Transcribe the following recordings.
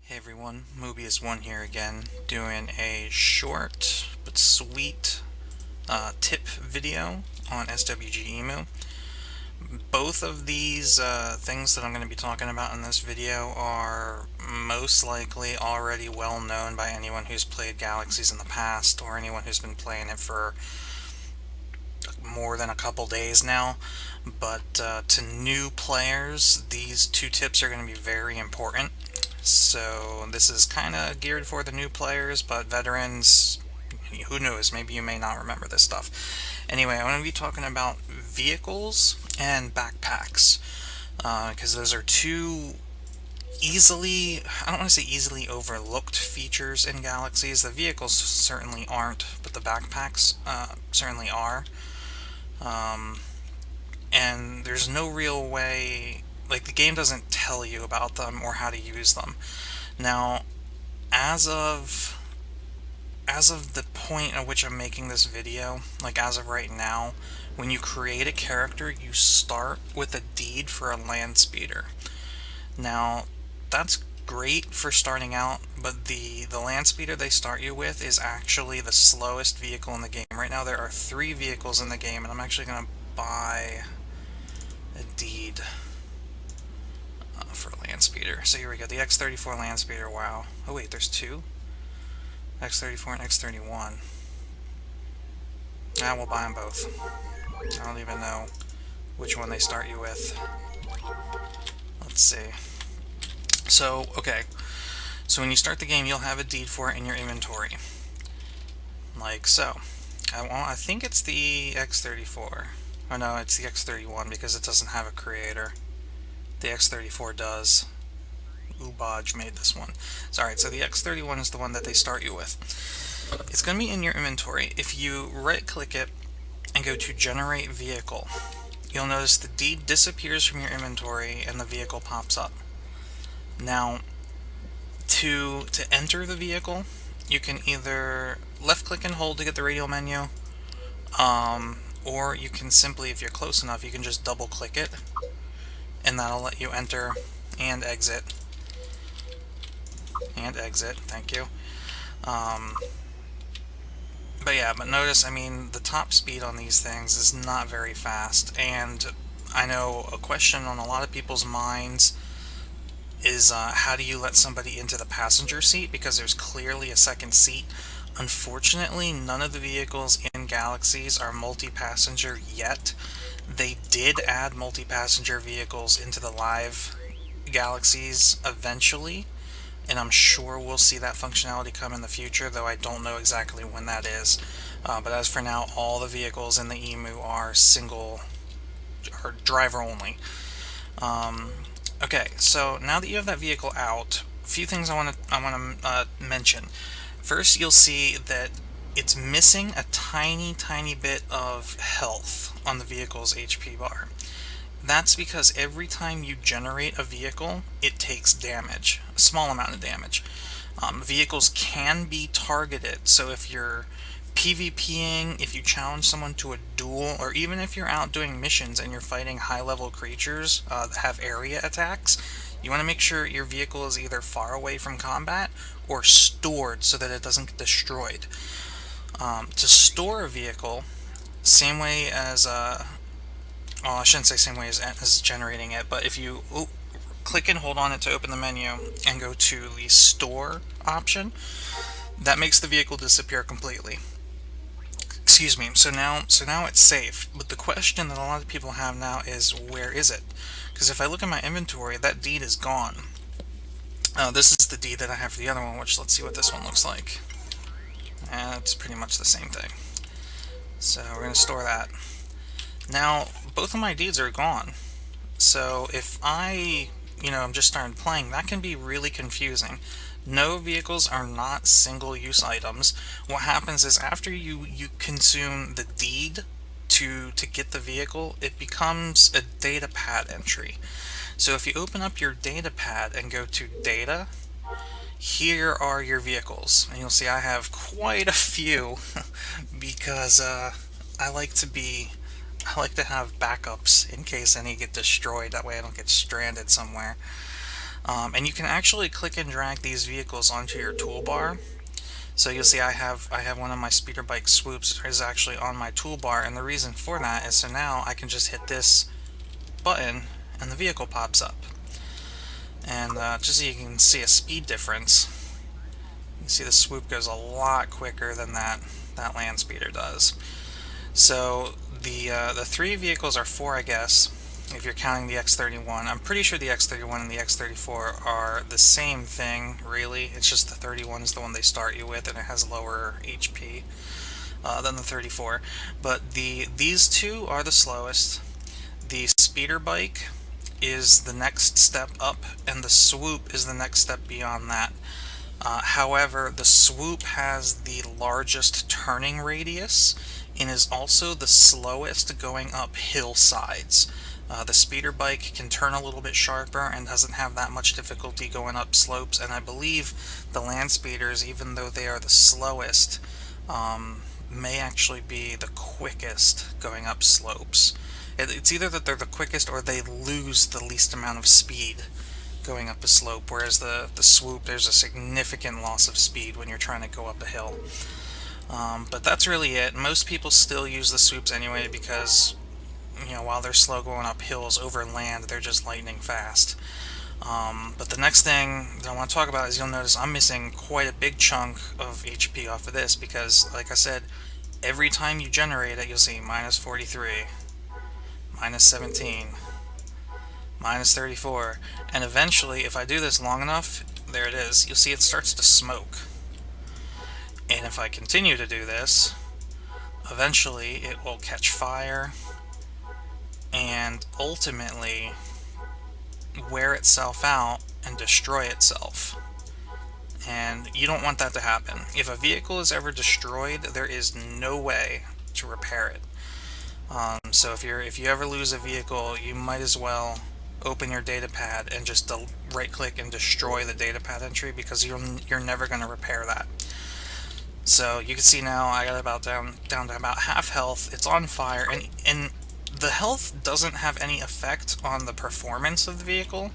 Hey everyone, Mobius1 here again, doing a short but sweet tip video on SWGEmu. Both of these things that I'm going to be talking about in this video are most likely already well known by anyone who's played Galaxies in the past, or anyone who's been playing it for more than a couple days now. But to new players, these two tips are going to be very important. So this is kind of geared for the new players, but veterans, who knows, maybe you may not remember this stuff. Anyway, I'm going to be talking about vehicles and backpacks, because those are two I don't want to say easily overlooked features in Galaxies. The vehicles certainly aren't, but the backpacks certainly are. And there's no real way, like, the game doesn't tell you about them or how to use them. Now, as of the point at which I'm making this video, like as of right now, when you create a character, you start with a deed for a Landspeeder. Now, that's great for starting out, but the Landspeeder they start you with is actually the slowest vehicle in the game. Right now there are 3 vehicles in the game, and I'm actually going to buy a deed for Landspeeder. So here we go, the X34 Landspeeder, wow. Oh wait, there's 2? X34 and X31. Now we'll buy them both. I don't even know which one they start you with. Let's see. So, okay. So when you start the game, you'll have a deed for it in your inventory. Like so. I think it's the X34. Oh no, it's the X31 because it doesn't have a creator. The X34 does. Ubaj made this one. Sorry, so the X31 is the one that they start you with. It's going to be in your inventory. If you right-click it and go to Generate Vehicle, you'll notice the deed disappears from your inventory and the vehicle pops up. Now, to enter the vehicle, you can either left-click and hold to get the radial menu, or you can simply, if you're close enough, you can just double-click it, and that'll let you enter and exit. Thank you. But yeah, but notice, I mean, the top speed on these things is not very fast, and I know a question on a lot of people's minds is how do you let somebody into the passenger seat, because there's clearly a second seat. Unfortunately, none of the vehicles in Galaxies are multi-passenger yet. They did add multi-passenger vehicles into the live Galaxies eventually, and I'm sure we'll see that functionality come in the future, though I don't know exactly when that is. But as for now, all the vehicles in the EMU are single or driver only. Okay, so now that you have that vehicle out, a few things I want to mention. First, you'll see that it's missing a tiny bit of health on the vehicle's HP bar. That's because every time you generate a vehicle, it takes damage, a small amount of damage. Vehicles can be targeted, so if you're PvPing, if you challenge someone to a duel, or even if you're out doing missions and you're fighting high-level creatures that have area attacks, you want to make sure your vehicle is either far away from combat or stored so that it doesn't get destroyed. To store a vehicle, same way as I shouldn't say same way as generating it, but if you click and hold on it to open the menu and go to the store option, that makes the vehicle disappear completely. Excuse me. So now it's safe. But the question that a lot of people have now is, where is it? Because if I look at my inventory, that deed is gone. This is the deed that I have for the other one, which, let's see what this one looks like. And it's pretty much the same thing. So we're going to store that. Now, both of my deeds are gone. So if I'm just starting playing, that can be really confusing. No, vehicles are not single-use items. What happens is after you consume the deed to get the vehicle, it becomes a data pad entry. So if you open up your data pad and go to data, here are your vehicles. And you'll see I have quite a few because I like to have backups in case any get destroyed. That way I don't get stranded somewhere. And you can actually click and drag these vehicles onto your toolbar. So you'll see I have one of my speeder bike swoops is actually on my toolbar, and the reason for that is so now I can just hit this button and the vehicle pops up. And just so you can see a speed difference, you see the swoop goes a lot quicker than that Landspeeder does. So the three vehicles are four, I guess, if you're counting the X31. I'm pretty sure the X31 and the X34 are the same thing, really. It's just the 31 is the one they start you with, and it has lower HP than the 34. But these two are the slowest. The speeder bike is the next step up, and the swoop is the next step beyond that. However, the swoop has the largest turning radius and is also the slowest going up hillsides. The speeder bike can turn a little bit sharper and doesn't have that much difficulty going up slopes, and I believe the Landspeeders, even though they are the slowest, may actually be the quickest going up slopes. It's either that they're the quickest or they lose the least amount of speed going up a slope, whereas the swoop, there's a significant loss of speed when you're trying to go up a hill. But that's really it. Most people still use the swoops anyway because, you know, while they're slow going up hills over land, they're just lightning fast. But the next thing that I want to talk about is you'll notice I'm missing quite a big chunk of HP off of this because, like I said, every time you generate it, you'll see minus 43, minus 17, minus 34, and eventually, if I do this long enough, there it is, you'll see it starts to smoke. And if I continue to do this, eventually it will catch fire and ultimately wear itself out and destroy itself. And you don't want that to happen. If a vehicle is ever destroyed, there is no way to repair it. So if you ever lose a vehicle, you might as well open your datapad and just right click and destroy the datapad entry, because you're never going to repair that. So you can see now I got about down to about half health. It's on fire, and the health doesn't have any effect on the performance of the vehicle.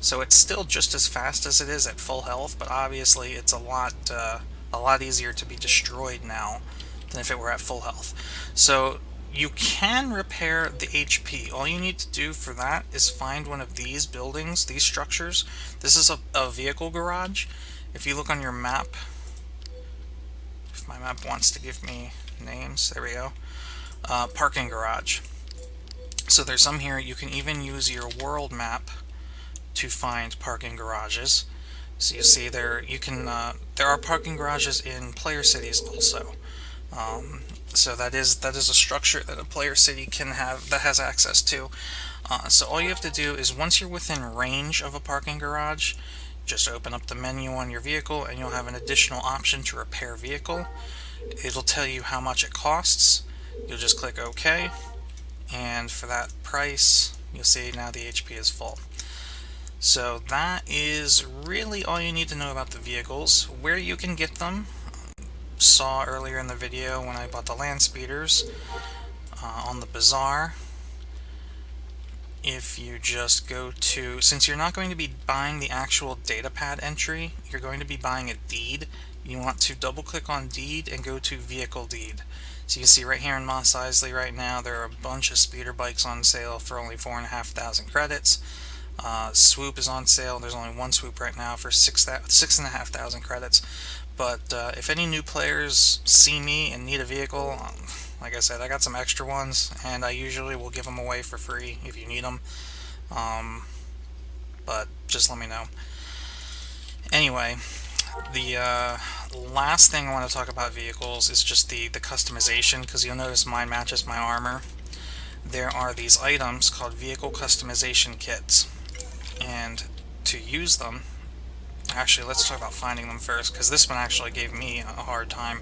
So it's still just as fast as it is at full health, but obviously it's a lot easier to be destroyed now than if it were at full health. So you can repair the HP. All you need to do for that is find one of these buildings, these structures. This is a vehicle garage. If you look on your map, if my map wants to give me names, there we go. Parking garage. So there's some here. You can even use your world map to find parking garages. So you see there, there are parking garages in player cities also. So that is a structure that a player city can have, that has access to. So all you have to do is, once you're within range of a parking garage, just open up the menu on your vehicle and you'll have an additional option to repair vehicle. It'll tell you how much it costs. You'll just click OK, and for that price, you'll see now the HP is full. So that is really all you need to know about the vehicles. Where you can get them, saw earlier in the video when I bought the Landspeeders on the bazaar. If you just go to, since you're not going to be buying the actual datapad entry, you're going to be buying a deed. You want to double click on deed and go to vehicle deed. So you can see right here in Mos Eisley right now there are a bunch of speeder bikes on sale for only 4,500 credits. Swoop is on sale. There's only one swoop right now for 6,500 credits. But if any new players see me and need a vehicle, like I said, I got some extra ones, and I usually will give them away for free if you need them. But just let me know. Anyway, the last thing I want to talk about vehicles is just the customization, because you'll notice mine matches my armor. There are these items called vehicle customization kits, and to use them, actually let's talk about finding them first, because this one actually gave me a hard time.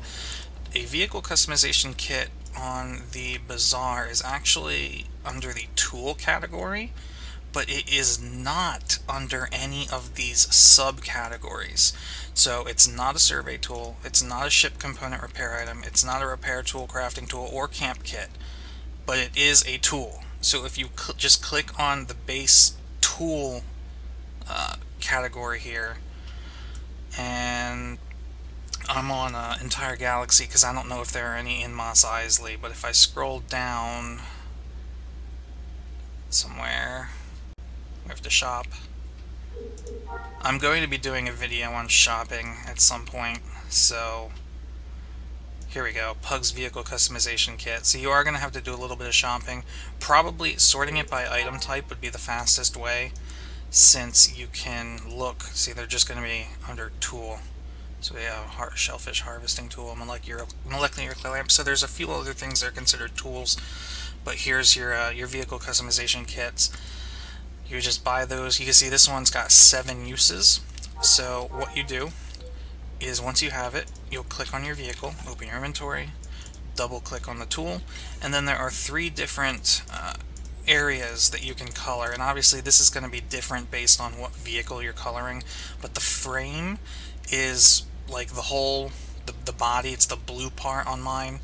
A vehicle customization kit on the bazaar is actually under the tool category, but it is not under any of these subcategories. So it's not a survey tool, it's not a ship component repair item, it's not a repair tool, crafting tool, or camp kit, but it is a tool. So if you just click on the base tool category here, and I'm on entire galaxy because I don't know if there are any in Mos Eisley, but if I scroll down somewhere, we have to shop. I'm going to be doing a video on shopping at some point, so here we go, Pug's Vehicle Customization Kit. So you are going to have to do a little bit of shopping. Probably sorting it by item type would be the fastest way, since you can look, see they're just going to be under tool. So we have shellfish harvesting tool, molecular lamp. So there's a few other things that are considered tools, but here's your vehicle customization kits. You just buy those. You can see this one's got 7 uses. So what you do is once you have it, you'll click on your vehicle, open your inventory, double click on the tool, and then there are 3 different areas that you can color, and obviously this is going to be different based on what vehicle you're coloring, but the frame is like the body, it's the blue part on mine.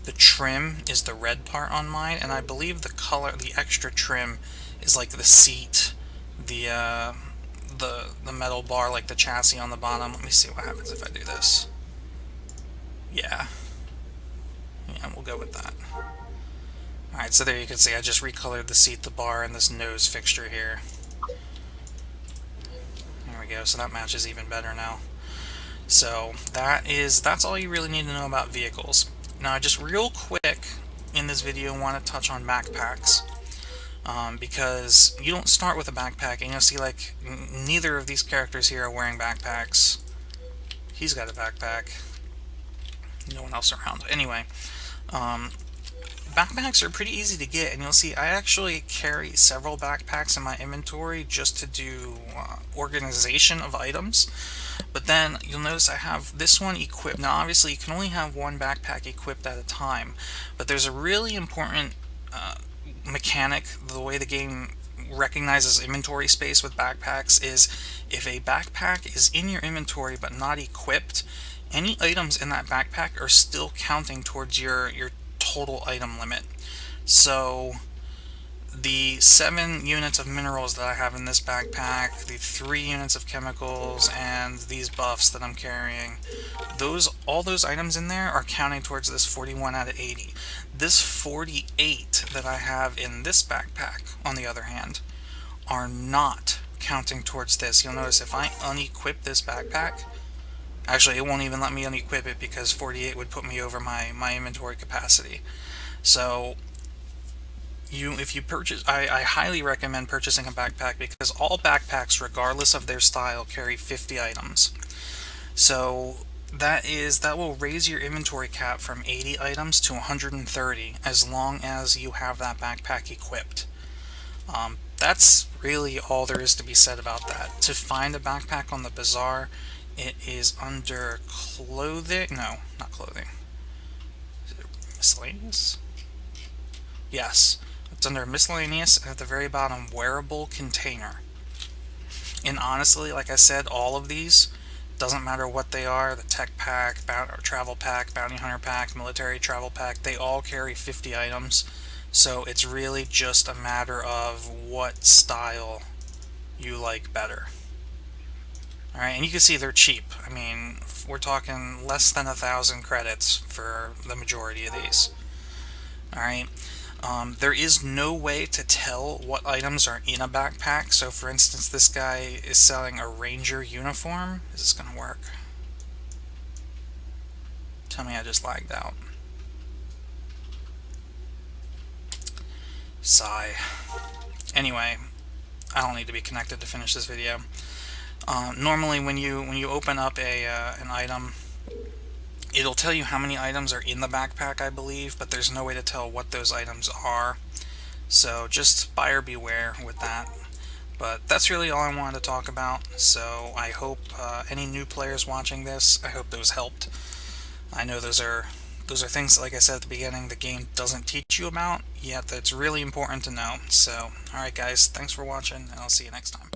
The trim is the red part on mine, and I believe the color, the extra trim, is like the seat, the metal bar, like the chassis on the bottom. Let me see what happens if I do this. Yeah, we'll go with that. Alright, so there you can see I just recolored the seat, the bar, and this nose fixture here. There we go, so that matches even better now. So that's all you really need to know about vehicles. Now, just real quick in this video, I want to touch on backpacks. Because you don't start with a backpack, and you'll see like neither of these characters here are wearing backpacks. He's got a backpack. No one else around. Anyway, backpacks are pretty easy to get, and you'll see I actually carry several backpacks in my inventory just to do organization of items. But then you'll notice I have this one equipped. Now obviously you can only have one backpack equipped at a time, but there's a really important mechanic. The way the game recognizes inventory space with backpacks is if a backpack is in your inventory but not equipped, any items in that backpack are still counting towards your total item limit. So the 7 units of minerals that I have in this backpack, the 3 units of chemicals, and these buffs that I'm carrying, all those items in there are counting towards this 41 out of 80. This 48 that I have in this backpack, on the other hand, are not counting towards this. You'll notice if I unequip this backpack, actually it won't even let me unequip it because 48 would put me over my inventory capacity. So if you purchase, I highly recommend purchasing a backpack, because all backpacks, regardless of their style, carry 50 items. So that will raise your inventory cap from 80 items to 130 as long as you have that backpack equipped. That's really all there is to be said about that. To find a backpack on the bazaar, it is under clothing. No, not clothing. Is it miscellaneous? Yes. It's under miscellaneous, and at the very bottom, wearable container. And honestly, like I said, all of these, doesn't matter what they are, the tech pack, travel pack, bounty hunter pack, military travel pack, they all carry 50 items. So it's really just a matter of what style you like better. Alright, and you can see they're cheap. I mean, we're talking less than 1,000 credits for the majority of these. Alright. There is no way to tell what items are in a backpack. So for instance, this guy is selling a ranger uniform. Is this going to work? Tell me I just lagged out. Sigh. Anyway, I don't need to be connected to finish this video. Normally when you open up an item, it'll tell you how many items are in the backpack, I believe, but there's no way to tell what those items are. So just buyer beware with that. But that's really all I wanted to talk about. So I hope any new players watching this, I hope those helped. I know those are things, like I said at the beginning, the game doesn't teach you about, yet that's really important to know. So, alright guys, thanks for watching, and I'll see you next time.